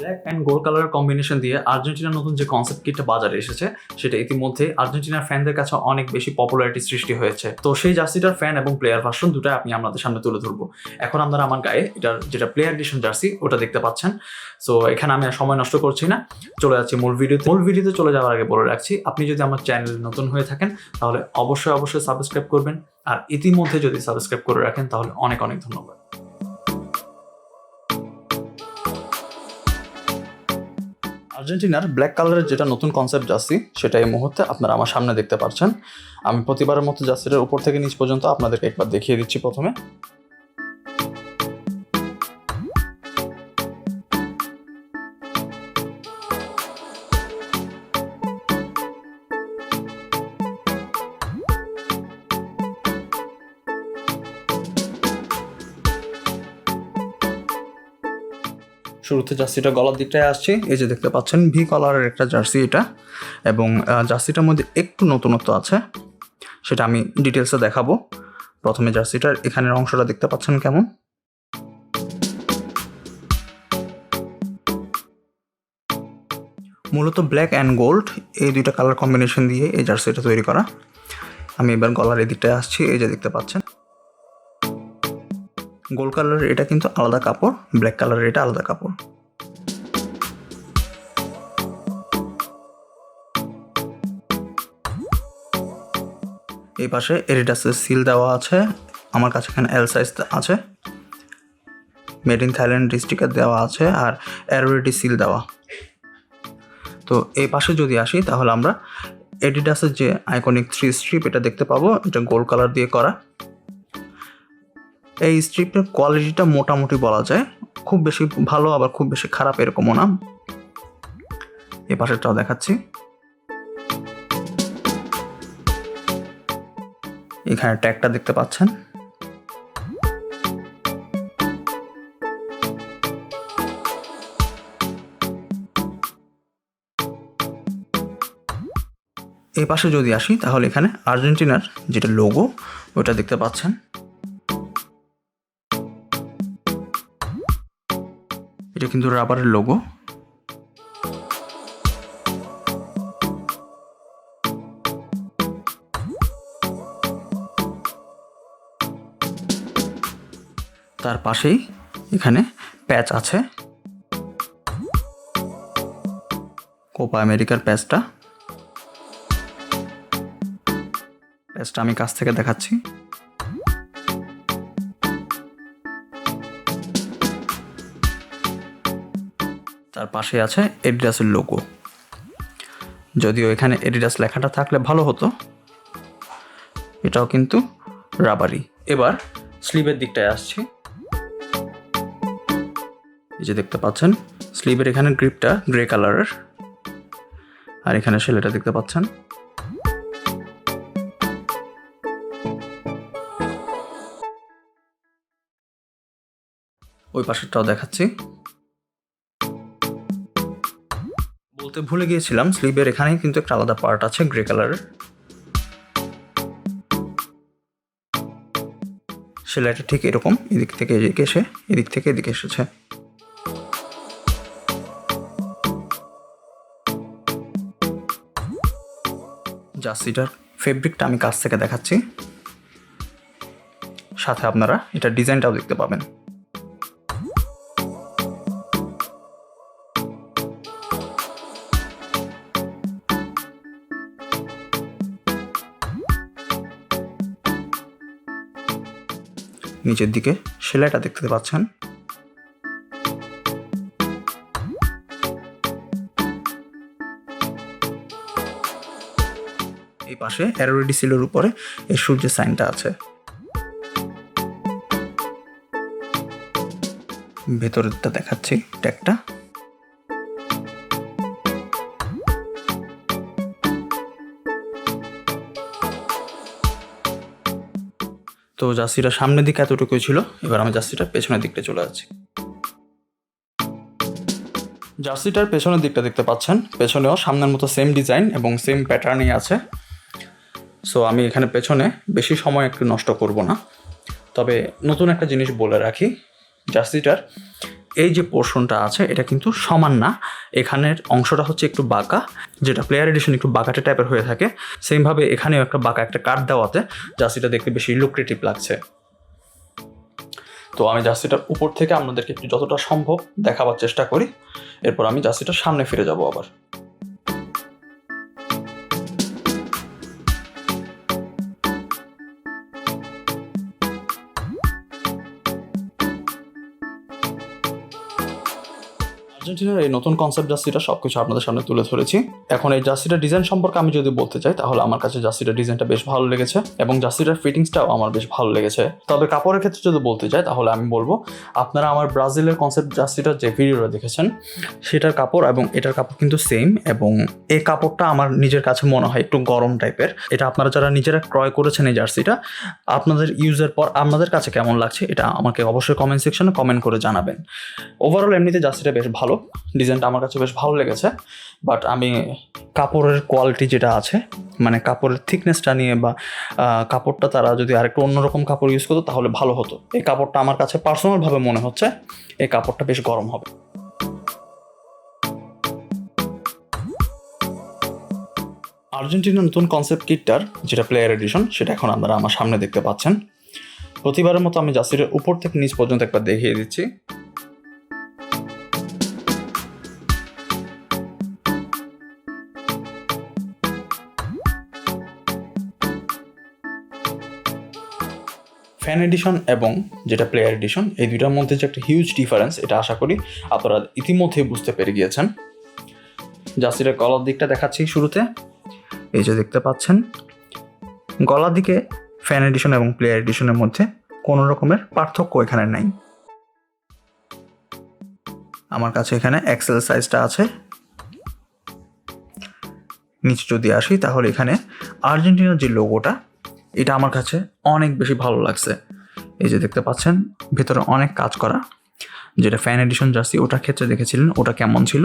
Black and gold কালারের combination দিয়ে আর্জেন্টিনার নতুন যে কনসেপ্ট কিটটা বাজারে এসেছে সেটা ইতিমধ্যে আর্জেন্টিনার ফ্যানদের কাছে অনেক বেশি পপুলারিটি সৃষ্টি হয়েছে। তো সেই জার্সিটার ফ্যান এবং প্লেয়ার ভার্সন দুটাই আপনি আমাদের সামনে তুলে ধরবো। এখন আপনারা আমার গায়ে এটার যেটা প্লেয়ার এডিশন জার্সি ওটা দেখতে পাচ্ছেন। সো এখানে আমি আর সময় নষ্ট করছি না, চলে যাচ্ছি মূল ভিডিওতে চলে যাওয়ার আগে বলে রাখছি, আপনি যদি আমার চ্যানেলে নতুন হয়ে থাকেন তাহলে অবশ্যই সাবস্ক্রাইব করবেন, আর ইতিমধ্যে যদি সাবস্ক্রাইব করে রাখেন তাহলে অনেক ধন্যবাদ। আর্জেন্টিনার ব্ল্যাক কালারের যেটা নতুন কনসেপ্ট জার্সি সেটা এই মুহূর্তে আপনারা আমার সামনে দেখতে পাচ্ছেন। আমি প্রতিবারের মতো জার্সিটার উপর থেকে নিচ পর্যন্ত আপনাদেরকে একবার দেখিয়ে দিচ্ছি। প্রথমে শুরুতে জার্সিটা গলার দিকটায় আসছে, এই যে দেখতে পাচ্ছেন ভি কলারের একটা জার্সি এটা, এবং জার্সিটার মধ্যে একটু নতুনত্ব আছে, সেটা আমি ডিটেলসে দেখাবো। প্রথমে জার্সিটার এখানের অংশটা দেখতে পাচ্ছেন কেমন। মূলত ব্ল্যাক অ্যান্ড গোল্ড এই দুইটা কালার কম্বিনেশন দিয়ে এই জার্সিটা তৈরি করা। আমি এবার গলার এই দিকটায় আসছি, এই যে দেখতে পাচ্ছেন গোল্ড কালারের এটা কিন্তু আলাদা কাপড়, ব্ল্যাক কালারের এটা আলাদা কাপড়। এই পাশে এডিডাসের সিল দেওয়া আছে, আমার কাছে এখানে এল সাইজ আছে, মেড ইন থাইল্যান্ড স্টিকার দেওয়া আছে, আর অ্যারোরেডি সিল দেওয়া। তো এই পাশে যদি আসি তাহলে আমরা এডিডাসের যে আইকনিক 3 স্ট্রিপ এটা দেখতে পাবো, এটা গোল্ড কালার দিয়ে করা। এই স্ট্রিপের কোয়ালিটিটা মোটামুটি বলা যায়, খুব বেশি ভালো আবার খুব বেশি খারাপ এরকমও না। এই পাশেরটাও দেখাচ্ছি, এখানে ট্যাগটা দেখতে পাচ্ছেন। এই পাশে যদি আসি তাহলে এখানে আর্জেন্টিনার যেটা লোগো ওটা দেখতে পাচ্ছেন। এটা কিন্তু রাবারের লোগো। তার পাশেই এখানে প্যাচ আছে, কোপা আমেরিকার প্যাচটা আমি কাছ থেকে দেখাচ্ছি। তার পাশে আছে এডিডাসের লোগো, যদিও এখানে এডিডাস লেখাটা থাকলে ভালো হতো, এটাও কিন্তু রাবারি। এবার স্লিভের দিকটায় আসছি, এই যে দেখতে পাচ্ছেন স্লিভের এখানে গ্রিপটা গ্রে কালারের, আর এখানে সেলাইটা দেখতে পাচ্ছেন। ওই পাশেরটাও দেখাচ্ছি। বলতে ভুলে গিয়েছিলাম, স্লিভের এখানেই কিন্তু একটা আলাদা পার্ট আছে গ্রে কালারের। সেলাইটা ঠিক এরকম, এদিক থেকে এদিকে এসে এদিক থেকে এদিকে এসেছে। জার্সিটার ফেব্রিকটা আমি কাছ থেকে দেখাচ্ছি, সাথে আপনারা এটা ডিজাইনটাও দেখতে পাবেন। নিচের দিকে সেলাইটা দেখতে পাচ্ছেন। এই পাশে অ্যারোরেডি সিলের উপরে এই সূর্যের সাইনটা আছে। ভেতরেরটা দেখাচ্ছি ট্যাগটা। তো জার্সিটা সামনের দিকে এতটুকুই ছিল, এবার আমি জার্সিটার পেছনের দিকটা চলে যাচ্ছি। জার্সিটার পেছনের দিকটা দেখতে পাচ্ছেন, পেছনেও সামনের মতো সেম ডিজাইন এবং সেম প্যাটার্নই আছে। সো আমি এখানে পেছনে বেশি সময় একটু নষ্ট করব না, তবে নতুন একটা জিনিস বলে রাখি, জার্সিটার এই যে পোর্শনটা আছে এটা কিন্তু সমান না, এখানের অংশটা হচ্ছে একটু বাঁকা, যেটা প্লেয়ার এডিশন একটু বাঁকাটে টাইপের হয়ে থাকে। সেমভাবে এখানেও একটা বাঁকা একটা কাট দেওয়াতে জার্সিটা দেখতে বেশি লুক্রেটিভ লাগছে। তো আমি জার্সিটার উপর থেকে আপনাদেরকে একটু যতটা সম্ভব দেখাবার চেষ্টা করি, এরপর আমি জার্সিটার সামনে ফিরে যাব আবার। আর্জেন্টিনার এই নতুন কনসেপ্ট জার্সিটা সবকিছু আপনাদের সামনে তুলে ধরেছি। এখন এই জার্সিটার ডিজাইন সম্পর্কে আমি যদি বলতে চাই, তাহলে আমার কাছে জার্সিটার ডিজাইনটা বেশ ভালো লেগেছে এবং জার্সিটার ফিটিংসটাও আমার বেশ ভালো লেগেছে। তবে কাপড়ের ক্ষেত্রে যদি বলতে চাই, তাহলে আমি বলবো আপনারা আমার ব্রাজিলের কনসেপ্ট জার্সিটার যে ভিডিওটা দেখেছেন সেটার কাপড় এবং এটার কাপড় কিন্তু সেম, এবং এই কাপড়টা আমার নিজের কাছে মনে হয় একটু গরম টাইপের। এটা আপনারা যারা নিজেরা ক্রয় করেছেন এই জার্সিটা, আপনাদের ইউজের পর আপনাদের কাছে কেমন লাগছে এটা আমাকে অবশ্যই কমেন্ট সেকশনে কমেন্ট করে জানাবেন। ওভারঅল এমনিতে জার্সিটা বেশ ভালো, ডিজাইনটা আমার কাছে বেশ ভালো লেগেছে। বাট আমি কাপড়ের কোয়ালিটি যেটা আছে, মানে কাপড়ের থিকনেসটা নিয়ে বা কাপড়টা তারা যদি আরেকটু অন্যরকম কাপড় ইউজ করতো তাহলে ভালো হতো। এই কাপড়টা আমার কাছে পার্সোনালভাবে মনে হচ্ছে এই কাপড়টা বেশ গরম হবে। আর্জেন্টিনার নতুন কনসেপ্ট কিটটার যেটা প্লেয়ার এডিশন, সেটা এখন আপনারা আমার সামনে দেখতে পাচ্ছেন। প্রতিবারের মতো আমি জার্সিটার উপর থেকে নিচ পর্যন্ত একবার দেখিয়ে দিচ্ছি। ফ্যান এডিশন এবং যেটা প্লেয়ার এডিশন, এই দুইটার মধ্যে যে একটা হিউজ ডিফারেন্স, এটা আশা করি আপনারা ইতিমধ্যেই বুঝতে পেরে গিয়েছেন। জার্সিটার গলার দিকটা দেখাচ্ছি শুরুতে। এই যে দেখতে পাচ্ছেন, গলার দিকে ফ্যান এডিশন এবং প্লেয়ার এডিশনের মধ্যে কোনো রকমের পার্থক্য এখানে নাই। আমার কাছে এখানে এক্সেল সাইজটা আছে। নিচে যদি আসি, তাহলে এখানে আর্জেন্টিনার যে লোগোটা, এটা আমার কাছে অনেক বেশি ভালো লাগছে। এই যে দেখতে পাচ্ছেন ভেতরে অনেক কাজ করা, যেটা ফ্যান এডিশন জার্সি ওটার ক্ষেত্রে দেখেছিলেন ওটা কেমন ছিল,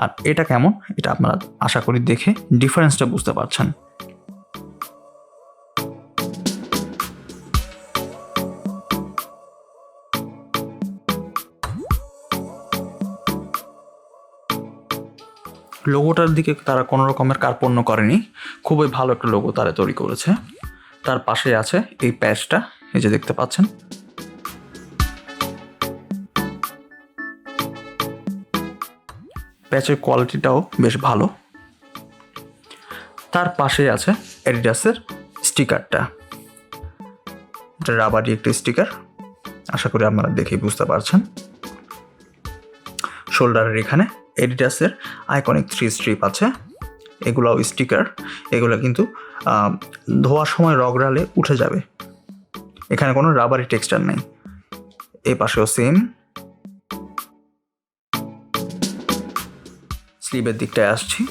আর এটা কেমন, এটা আপনারা আশা করি দেখে ডিফারেন্সটা বুঝতে পারছেন। লোগোটার দিকে তারা কোনো রকমের কার্পণ্য করেনি, খুবই ভালো একটা লোগো তারা তৈরি করেছে। তার পাশে আছে এই প্যাচটা, এই যে দেখতে পাচ্ছেন। প্যাচের কোয়ালিটিটাও বেশ ভালো। তার পাশে আছে অ্যাডিডাসের স্টিকারটা, এটা রাবারি একটা স্টিকার, আশা করি আপনারা দেখেই বুঝতে পারছেন। শোল্ডারের এখানে অ্যাডিডাসের আইকনিক 3 স্ট্রিপ আছে, এগুলাও স্টিকার। এগুলো কিন্তু ধোয়ার সময় রগড়ালে উঠে যাবে, এখানে কোনো রাবারি টেক্সচার নেই। এই পাশেও সেম। স্লিভের দিকটায় আসছি,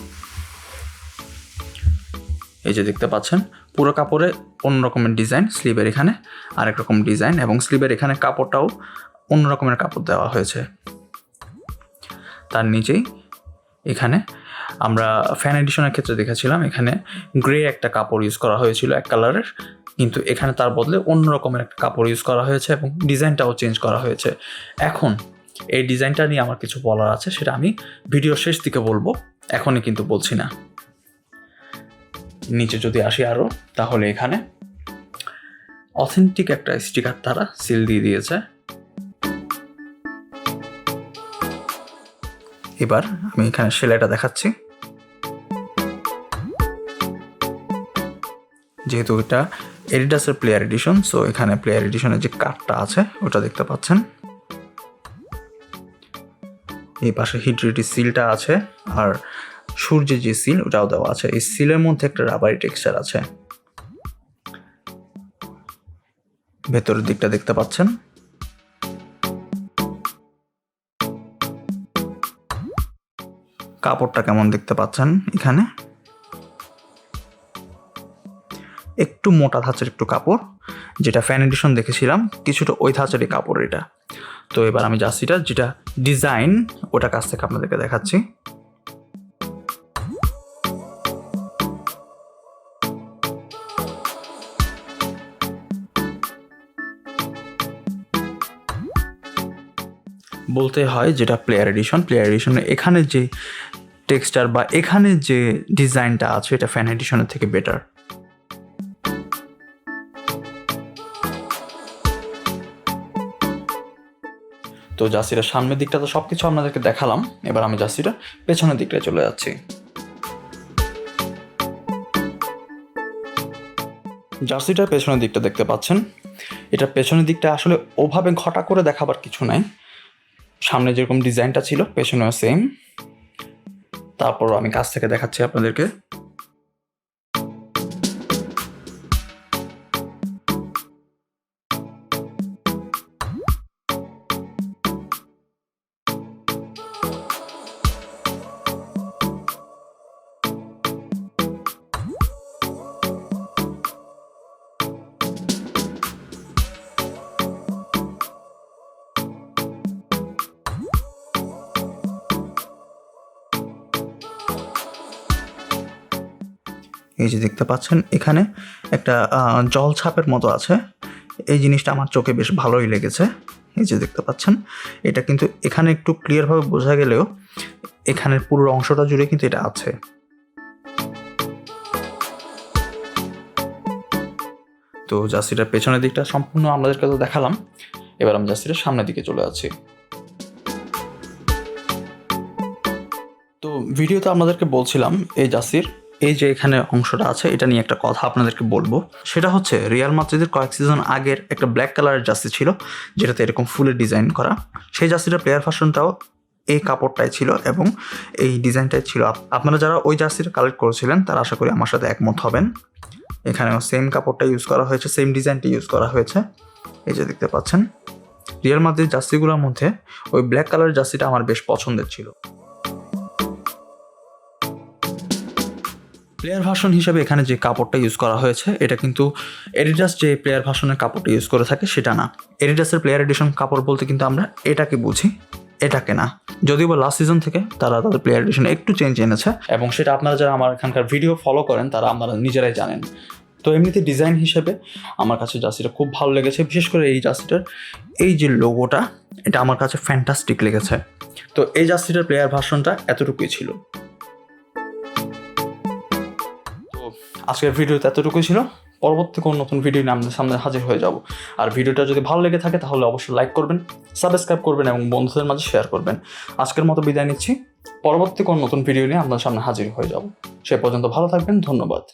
এই যে দেখতে পাচ্ছেন পুরো কাপড়ে অন্য রকমের ডিজাইন, স্লিভের এখানে আরেক রকম ডিজাইন, এবং স্লিভের এখানে কাপড়টাও অন্য রকমের কাপড় দেওয়া হয়েছে। তার নিচেই এখানে আমরা ফ্যান এডিশনের ক্ষেত্রে দেখেছিলাম এখানে গ্রে একটা কাপড় ইউজ করা হয়েছিল এক কালারের, কিন্তু এখানে তার বদলে অন্য রকমের একটা কাপড় ইউজ করা হয়েছে এবং ডিজাইনটাও চেঞ্জ করা হয়েছে। এখন এই ডিজাইনটা নিয়ে আমার কিছু বলার আছে, সেটা আমি ভিডিওর শেষ দিকে বলবো, এখনই কিন্তু বলছি না। নিচে যদি আসি আরও, তাহলে এখানে অথেন্টিক একটা স্টিকার তারা সিল দিয়ে দিয়েছে। এবার আমি এখানে সেলাইটা দেখাচ্ছি। যেহেতু এটা এডিডাসের প্লেয়ার এডিশন, সো এখানে প্লেয়ার এডিশনের যে কার্ডটা আছে ওটা দেখতে পাচ্ছেন। এই পাশে হিড্রিটি সিলটা আছে, আর সূর্যের যে সিল ওটাও দেওয়া আছে। এই সিলের মধ্যে একটা রাবারি টেক্সচার আছে। ভেতরের দিকটা দেখতে পাচ্ছেন। কাপড়টা কেমন দেখতে পাচ্ছেন, এখানে একটু মোটা ধাঁচের একটু কাপড়, যেটা ফ্যান এডিশন দেখেছিলাম কিছুটা ওই ধাঁচেরই কাপড় এটা। তো এবার আমি জার্সিটার যেটা ডিজাইন ওটা কাছ থেকে আপনাদেরকে দেখাচ্ছি। বলতে হয় যেটা প্লেয়ার এডিশনে এখানে যে টেক্সচার বা এখানে যে ডিজাইনটা আছে এটা ফ্যান এডিশনের থেকে বেটার। তো জার্সিটার সামনের দিকটা তো সব কিছু আপনাদেরকে দেখালাম, এবার আমি জার্সিটার পেছনের দিকটায় চলে যাচ্ছি। জার্সিটার পেছনের দিকটা দেখতে পাচ্ছেন, এটা পেছনের দিকটা আসলে ওভাবে ঘটা করে দেখাবার কিছু নাই, সামনে যেরকম ডিজাইনটা ছিল পেছনেও সেম। তারপর আমি কাছ থেকে দেখাচ্ছি আপনাদেরকে। এই যে দেখতে পাচ্ছেন এখানে একটা জল ছাপের মতো আছে, এই জিনিসটা আমার চোখে বেশ ভালোই লেগেছে। এই যে দেখতে পাচ্ছেন এটা কিন্তু এখানে একটু ক্লিয়ারভাবে বোঝা গেলেও এখানের পুরো অংশটা জুড়ে কিন্তু এটা আছে। তো জার্সিটার পেছনের দিকটা সম্পূর্ণ আমাদেরকে তো দেখালাম, এবার আমি জার্সিটার সামনের দিকে চলে যাচ্ছি। তো ভিডিওতে আপনাদেরকে বলছিলাম এই জার্সির এই যে এখানে অংশটা আছে এটা নিয়ে একটা কথা আপনাদেরকে বলবো, সেটা হচ্ছে রিয়াল মাদ্রিদের কয়েক সিজন আগের একটা ব্ল্যাক কালারের জার্সি ছিল যেটাতে এরকম ফুলের ডিজাইন করা, সেই জার্সিটার প্লেয়ার ভার্সনটাও এই কাপড়টাই ছিল এবং এই ডিজাইনটাই ছিল। আপনারা যারা ওই জার্সিটা কালেক্ট করেছিলেন তারা আশা করি আমার সাথে একমত হবেন। এখানেও সেম কাপড়টা ইউজ করা হয়েছে, সেম ডিজাইনটা ইউজ করা হয়েছে। এই যে দেখতে পাচ্ছেন রিয়াল মাদ্রিদ জার্সিগুলোর মধ্যে ওই ব্ল্যাক কালারের জার্সিটা আমার বেশ পছন্দের ছিল। প্লেয়ার ভার্সন হিসেবে এখানে যে কাপড়টা ইউজ করা হয়েছে এটা কিন্তু এডিডাস যে প্লেয়ার ভার্সনের কাপড়টা ইউজ করে থাকে সেটা না। এডিডাসের প্লেয়ার এডিশন কাপড় বলতে কিন্তু আমরা এটাকে বুঝি, এটাকে না। যদিও বা লাস্ট সিজন থেকে তারা তাদের প্লেয়ার এডিশনে একটু চেঞ্জ এনেছে এবং সেটা আপনারা যারা আমার এখানকার ভিডিও ফলো করেন তারা আপনারা নিজেরাই জানেন। তো এমনিতে ডিজাইন হিসেবে আমার কাছে জার্সিটা খুব ভালো লেগেছে, বিশেষ করে এই জার্সিটার এই যে লোগোটা এটা আমার কাছে ফ্যান্টাস্টিক লেগেছে। তো এই জার্সিটার প্লেয়ার ভার্সনটা এতটুকুই ছিল। আজকের ভিডিওতে এতটুকুই ছিল, পরবর্তী কোনো নতুন ভিডিও নিয়ে আপনাদের সামনে হাজির হয়ে যাব। আর ভিডিওটা যদি ভালো লেগে থাকে তাহলে অবশ্যই লাইক করবেন, সাবস্ক্রাইব করবেন এবং বন্ধুদের মাঝে শেয়ার করবেন। আজকের মতো বিদায় নিচ্ছি, পরবর্তী কোনো নতুন ভিডিও নিয়ে আপনাদের সামনে হাজির হয়ে যাব। সে পর্যন্ত ভালো থাকবেন, ধন্যবাদ।